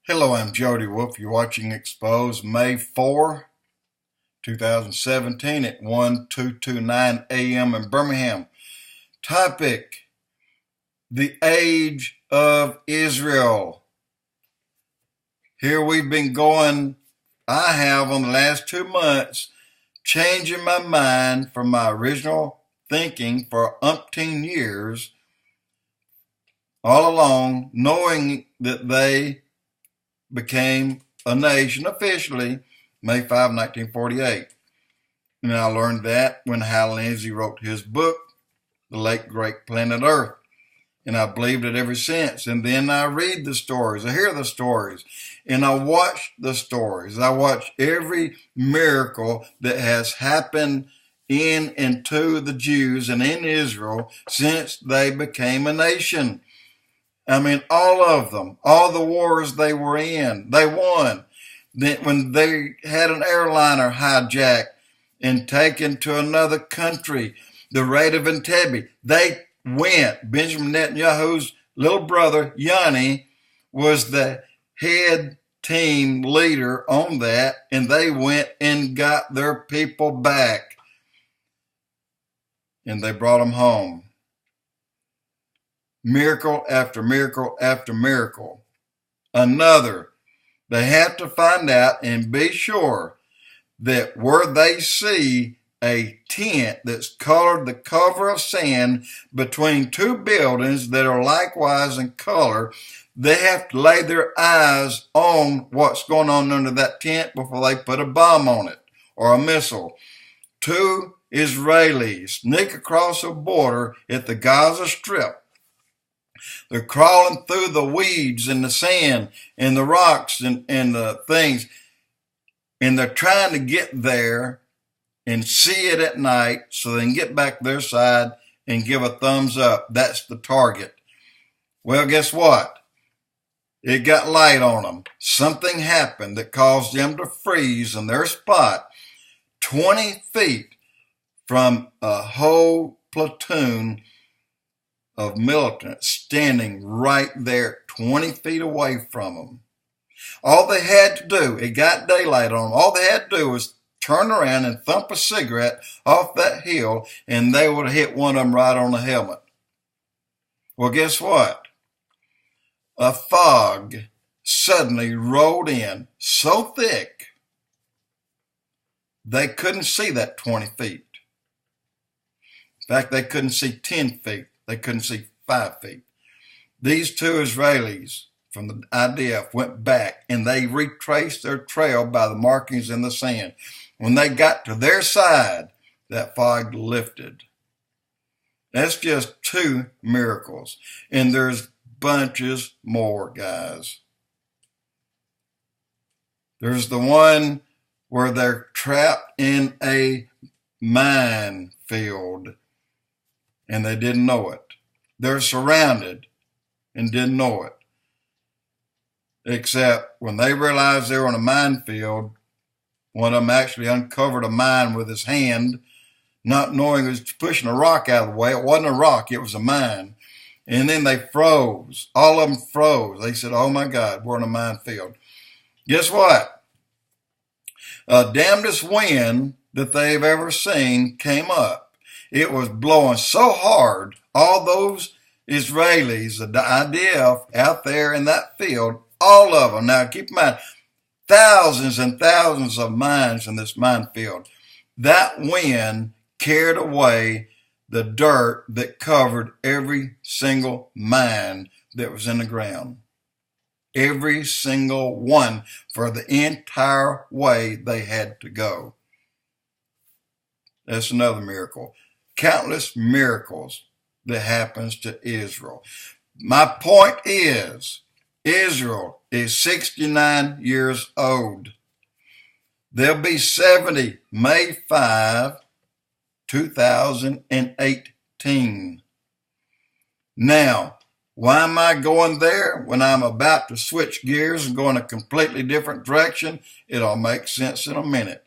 Hello, I'm Jody Wolf. You're watching Expoz, May 4, 2017 at 1229 a.m. in Birmingham. Topic: the age of Israel. Here we've been going, I have on the last 2 months, changing my mind from my original thinking for umpteen years, all along, knowing that they became a nation officially May 5, 1948. And I learned that when Hal Lindsey wrote his book, The Late Great Planet Earth. And I believed it ever since. And then I read the stories, I hear the stories, and I watch the stories. I watch every miracle that has happened in and to the Jews and in Israel since they became a nation. I mean, all of them, all the wars they were in, they won. Then when they had an airliner hijacked and taken to another country, the raid of Entebbe, they went. Benjamin Netanyahu's little brother, Yanni, was the head team leader on that, and they went and got their people back. And they brought them home. Miracle after miracle after miracle. Another, they have to find out and be sure that where they see a tent that's colored the cover of sand between two buildings that are likewise in color, they have to lay their eyes on what's going on under that tent before they put a bomb on it or a missile. Two Israelis sneak across a border at the Gaza Strip. They're crawling through the weeds and the sand and the rocks and the things. And they're trying to get there and see it at night so they can get back their side and give a thumbs up. That's the target. Well, guess what? It got light on them. Something happened that caused them to freeze in their spot 20 feet from a whole platoon of militants standing right there 20 feet away from them. All they had to do, it got daylight on them, all they had to do was turn around and thump a cigarette off that hill, and they would have hit one of them right on the helmet. Well, guess what? A fog suddenly rolled in so thick they couldn't see that 20 feet. In fact, they couldn't see 10 feet. They couldn't see 5 feet. These two Israelis from the IDF went back and they retraced their trail by the markings in the sand. When they got to their side, that fog lifted. That's just 2 miracles. And there's bunches more, guys. There's the one where they're trapped in a minefield and they didn't know it. They're surrounded and didn't know it. Except when they realized they were in a minefield, one of them actually uncovered a mine with his hand, not knowing he was pushing a rock out of the way. It wasn't a rock, it was a mine. And then they froze. All of them froze. They said, oh my God, we're in a minefield. Guess what? Damnedest wind that they've ever seen came up. It was blowing so hard, all those Israelis, the IDF out there in that field, all of them. Now keep in mind, thousands and thousands of mines in this minefield. That wind carried away the dirt that covered every single mine that was in the ground. Every single one for the entire way they had to go. That's another miracle. Countless miracles that happens to Israel. My point is, Israel is 69 years old. They'll be 70 May 5, 2018. Now, why am I going there when I'm about to switch gears and go in a completely different direction? It'll make sense in a minute.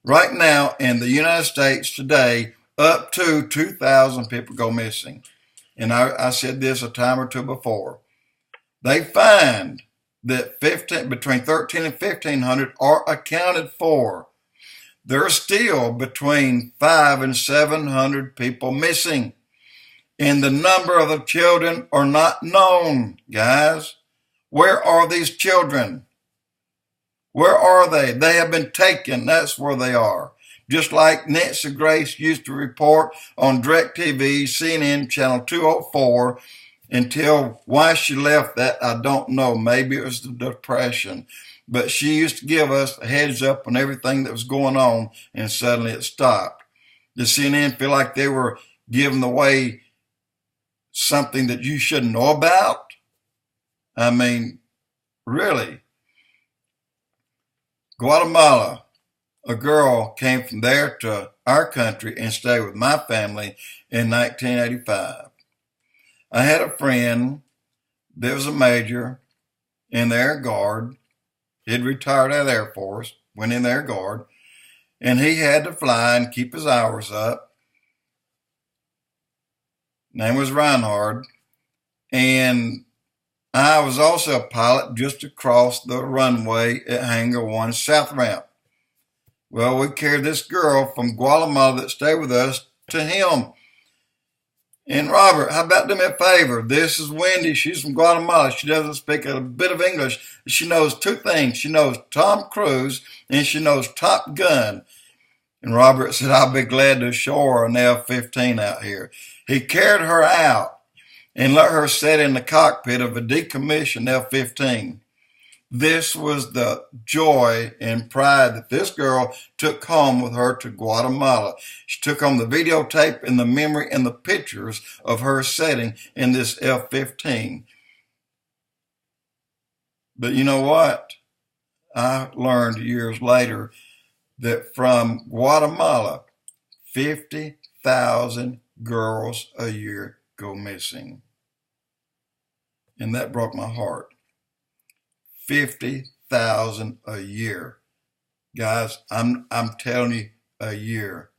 Right now in the United States today, up to 2,000 people go missing. And I said this a time or two before. They find that between 13 and 1,500 are accounted for. There's still between 500 and 700 people missing. And the number of the children are not known, guys. Where are these children? Where are they? They have been taken. That's where they are. Just like Nancy Grace used to report on DirecTV, CNN, Channel 204, until why she left that, I don't know. Maybe it was the depression. But she used to give us a heads up on everything that was going on, and suddenly it stopped. Does CNN feel like they were giving away something that you shouldn't know about? I mean, really. Guatemala, a girl came from there to our country and stayed with my family in 1985. I had a friend that was a major in the Air Guard. He'd retired out of the Air Force, went in the Air Guard, and he had to fly and keep his hours up. Name was Reinhard, and I was also a pilot just across the runway at Hangar 1 South Ramp. Well, we carried this girl from Guatemala that stayed with us to him. And Robert, how about do me a favor? This is Wendy. She's from Guatemala. She doesn't speak a bit of English. She knows two things. She knows Tom Cruise and she knows Top Gun. And Robert said, I'll be glad to show her an F-15 out here. He carried her out and let her sit in the cockpit of a decommissioned F-15. This was the joy and pride that this girl took home with her to Guatemala. She took home the videotape and the memory and the pictures of her sitting in this F-15. But you know what? I learned years later that from Guatemala, 50,000 girls a year go missing. And that broke my heart. 50,000 a year. Guys, I'm telling you, a year.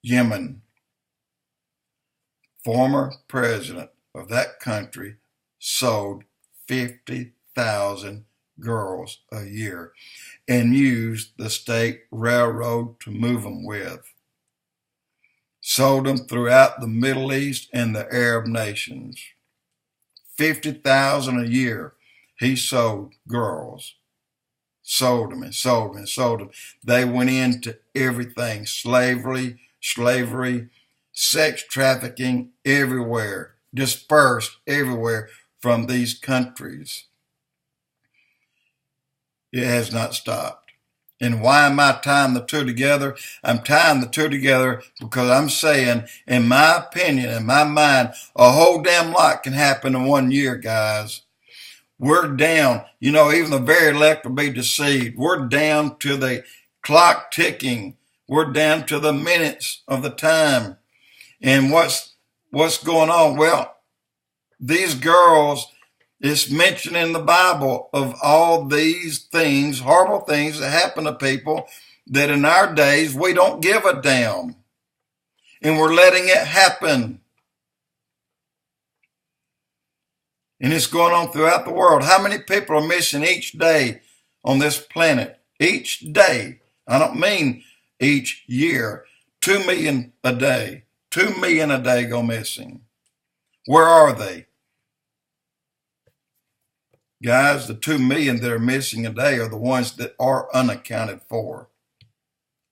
Yemen, former president of that country, sold 50,000 girls a year and used the state railroad to move them with. Sold them throughout the Middle East and the Arab nations. 50,000 a year. He sold girls. Sold them and sold them and sold them. They went into everything. Slavery, sex trafficking, everywhere. Dispersed everywhere from these countries. It has not stopped. And why am I tying the two together? I'm tying the two together because I'm saying, in my opinion, in my mind, a whole damn lot can happen in 1 year, guys. We're down. You know, even the very elect will be deceived. We're down to the clock ticking. We're down to the minutes of the time. And what's going on? Well, these girls, it's mentioned in the Bible of all these things, horrible things that happen to people that in our days we don't give a damn. And we're letting it happen. And it's going on throughout the world. How many people are missing each day on this planet? Each day. I don't mean each year. 2 million a day. 2 million a day go missing. Where are they? Guys, the 2 million that are missing a day are the ones that are unaccounted for.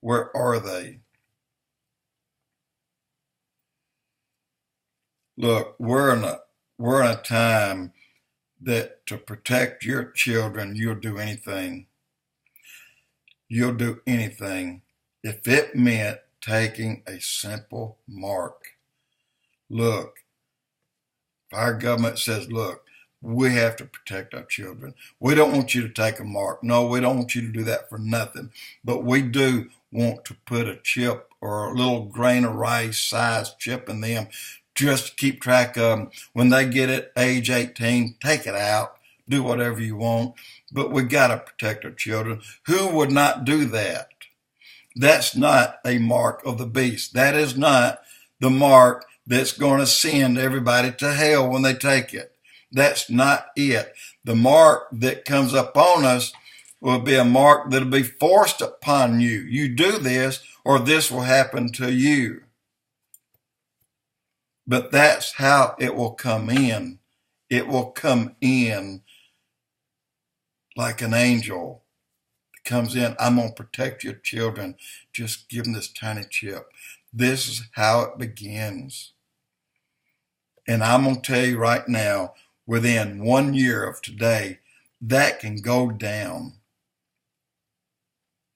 Where are they? Look, we're in a time that to protect your children, you'll do anything. You'll do anything if it meant taking a simple mark. Look, if our government says, look, we have to protect our children. We don't want you to take a mark. No, we don't want you to do that for nothing. But we do want to put a chip or a little grain of rice size chip in them just to keep track of them. When they get at age 18, take it out. Do whatever you want. But we got to protect our children. Who would not do that? That's not a mark of the beast. That is not the mark that's going to send everybody to hell when they take it. That's not it. The mark that comes up on us will be a mark that'll be forced upon you. You do this or this will happen to you. But that's how it will come in. It will come in like an angel. It comes in, I'm going to protect your children. Just give them this tiny chip. This is how it begins. And I'm going to tell you right now, within 1 year of today, that can go down.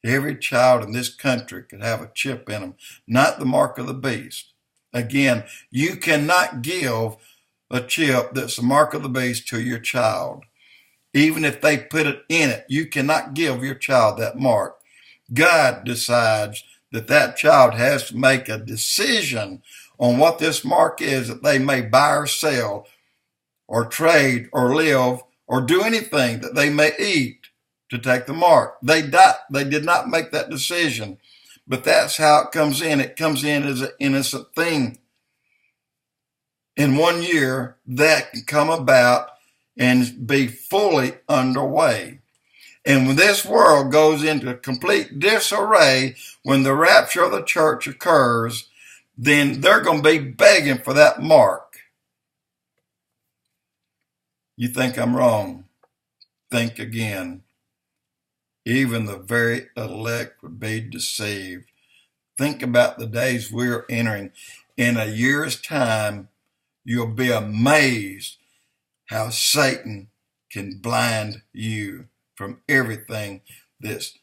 Every child in this country could have a chip in them, not the mark of the beast. Again, you cannot give a chip that's the mark of the beast to your child. Even if they put it in it, you cannot give your child that mark. God decides that that child has to make a decision on what this mark is that they may buy or sell or trade or live or do anything that they may eat to take the mark. They did not make that decision, but that's how it comes in. It comes in as an innocent thing. In 1 year, that can come about and be fully underway. And when this world goes into complete disarray, when the rapture of the church occurs, then they're going to be begging for that mark. You think I'm wrong? Think again. Even the very elect would be deceived. Think about the days we're entering. In a year's time, you'll be amazed how Satan can blind you from everything that's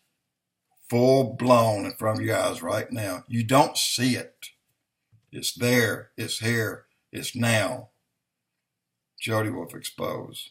full blown in front of your eyes right now. You don't see it. It's there. It's here. It's now. Jody Wolf Expoz.